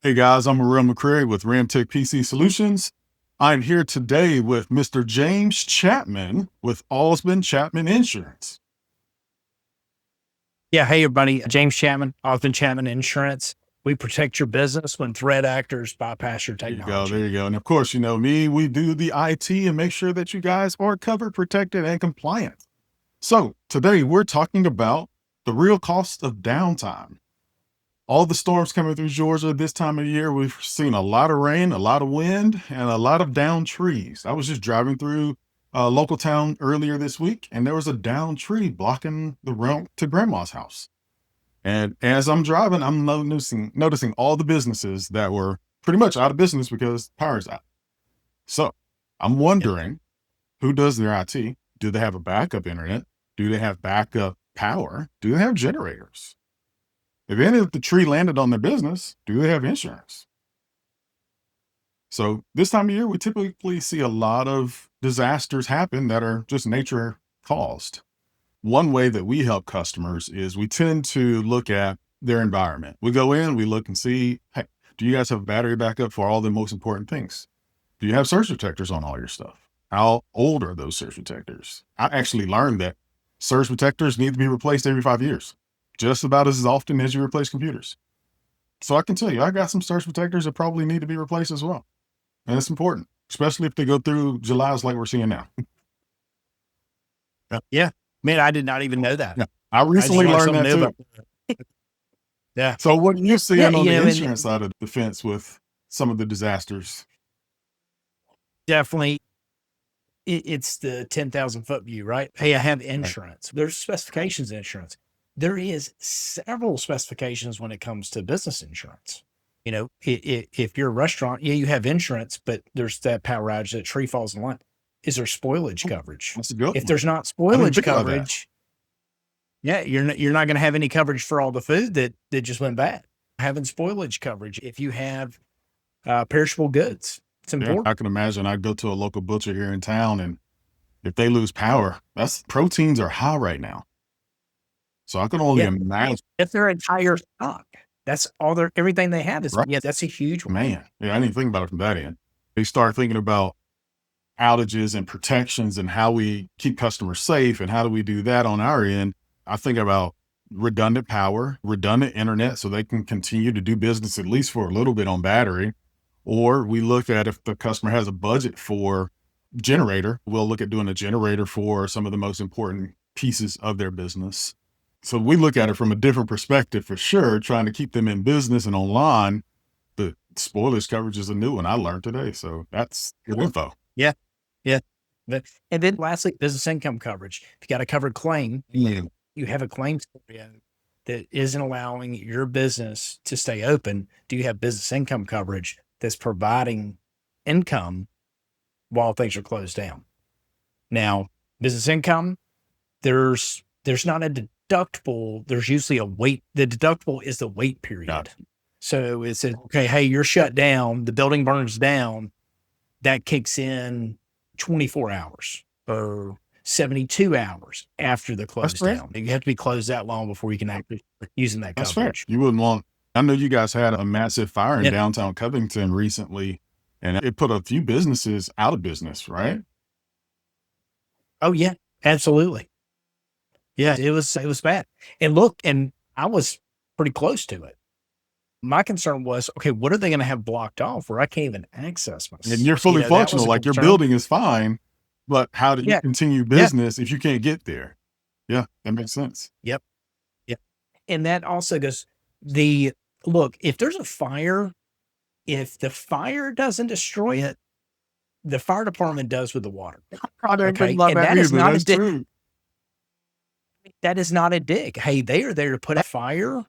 Hey guys, I'm Morrelle McCrary with Ramtech PC Solutions. I'm here today with Mr. James Chapman with Ausband Chapman Insurance. Yeah. Hey, everybody. James Chapman, Ausband Chapman Insurance. We protect your business when threat actors bypass your There you go. There technology. you go. And of course, you know me, we do the IT and make sure that you guys are covered, protected, and compliant. So today we're talking about the real cost of downtime. All the storms coming through Georgia this time of year, we've seen a lot of rain, a lot of wind, and a lot of downed trees. I was just driving through a local town earlier this week, and there was a downed tree blocking the route to grandma's house. And as I'm driving, I'm noticing all the businesses that were pretty much out of business because power's out. So I'm Yep. wondering, who does their IT? Do they have a backup internet? Do they have backup power? Do they have generators? If any of the tree landed on their business, do they have insurance? So this time of year, we typically see a lot of disasters happen that are just nature caused. One way that we help customers is we tend to look at their environment. We go in, we look and see, hey, do you guys have battery backup for all the most important things? Do you have surge protectors on all your stuff? How old are those surge protectors? I actually learned that surge protectors need to be replaced every 5 years, just about as often as you replace computers. So I can tell you, I got some surge protectors that probably need to be replaced as well. And it's important, especially if they go through July's like we're seeing now. Yeah. Yeah. Man, I did not even know that. Yeah. I I just recently learned learned something that new too. about that. Yeah. So what are you Yeah. seeing on You the know, insurance and side of the fence with some of the disasters? definitely it's the 10,000 foot view, right? Hey, I have Right. insurance. There's specifications in insurance. There is several specifications when it comes to business insurance. If you're a restaurant, yeah, you have insurance, but there's that power outage, that tree falls in line. Is there spoilage coverage? That's a good If one. there's not I didn't spoilage think about that. coverage, yeah, you're not going to have any coverage for all the food that just went bad. Having spoilage coverage, if you have perishable goods, it's Yeah, important. I can imagine. I go to a local butcher here in town, and if they lose power, that's proteins are high right now. So I can only Yeah, imagine. if their entire stock, that's all their everything they have is, Right, yeah, that's a huge one. man. Yeah, I didn't think about it from that end. They start thinking about outages and protections and how we keep customers safe and how do we do that on our end. I think about redundant power, redundant internet, so they can continue to do business at least for a little bit on battery. Or we look at if the customer has a budget for generator, we'll look at doing a generator for some of the most important pieces of their business. So we look at it from a different perspective for sure, trying to keep them in business and online. The spoilage coverage is a new one I learned today. So that's good info. Yeah, yeah. And then lastly, business income coverage. If you got a covered claim, Yeah. you have a claim scenario that isn't allowing your business to stay open. Do you have business income coverage that's providing income while things are closed down? Now, business income, there's not a deductible. There's usually a wait. The deductible is the wait Got period. So it says, okay, hey, you're shut down. The building burns down. That kicks in 24 hours or 72 hours after the That's close fair. down. You have to be closed that long before you can actually using that That's fair. coverage. You wouldn't want, I know you guys had a massive fire in Yeah. downtown Covington recently, and it put a few businesses out of business, right? Oh yeah, absolutely. Yeah, it was bad. And look, and I was pretty close to it. My concern was, okay, what are they going to have blocked off where I can't even access my, And you're fully that functional, was a like your concern. building is fine, but how do you Yeah. continue Yeah. business if you can't get there? Yeah, that makes sense. Yep. Yep. And that also goes the look, if there's a fire, if the fire doesn't destroy it, the fire department does with the water. I didn't think Okay. about And that that is either. not a That's dig. true. That is not a dig. Hey, they are there to put a fire.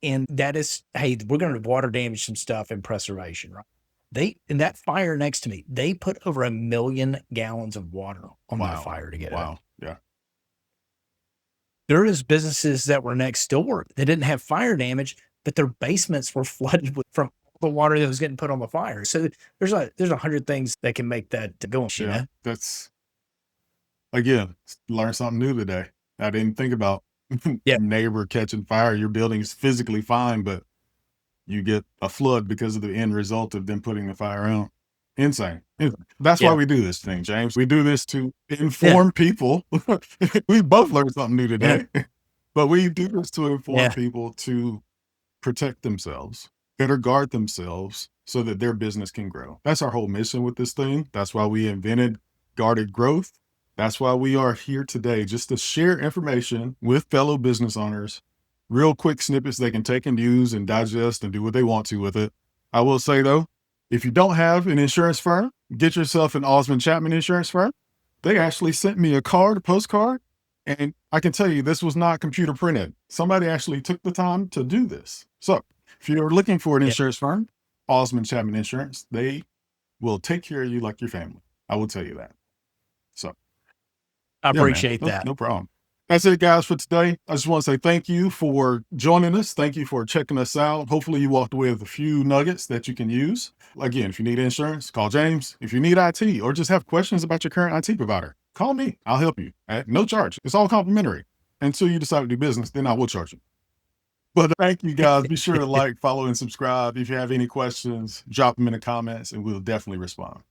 And that is, hey, we're going to water damage some stuff in preservation, right? They, in that fire next to me, they put over 1 million gallons of water on that Wow. fire to get it out. Wow. Yeah. There is businesses that were next door that didn't have fire damage, but their basements were flooded from the water that was getting put on the fire. So there's 100 things that can make that go, Yeah. That's, again, learn something new today. I didn't think about Yeah. neighbor catching fire. Your building is physically fine, but you get a flood because of the end result of them putting the fire out. Insane. That's why Yeah. we do this thing, James. We do this to Yeah. inform people. We both learned something new Yeah. today, but we do this to inform Yeah. people to protect themselves, better guard themselves so that their business can grow. That's our whole mission with this thing. That's why we invented guarded growth. That's why we are here today, just to share information with fellow business owners, real quick snippets they can take and use and digest and do what they want to with it. I will say though, if you don't have an insurance firm, get yourself an Ausband Chapman insurance firm. They actually sent me a postcard, and I can tell you this was not computer printed. Somebody actually took the time to do this. So if you're looking for an Yeah. insurance firm, Ausband Chapman Insurance, they will take care of you like your family. I will tell you that. So I yeah, man. appreciate No, that. no problem. That's it, guys, for today. I just want to say thank you for joining us. Thank you for checking us out. Hopefully you walked away with a few nuggets that you can use. Again, if you need insurance, call James. If you need IT or just have questions about your current IT provider, call me. I'll help you at no charge. It's all complimentary until you decide to do business. Then I will charge you. But thank you, guys. Be sure to like, follow, and subscribe. If you have any questions, drop them in the comments and we'll definitely respond.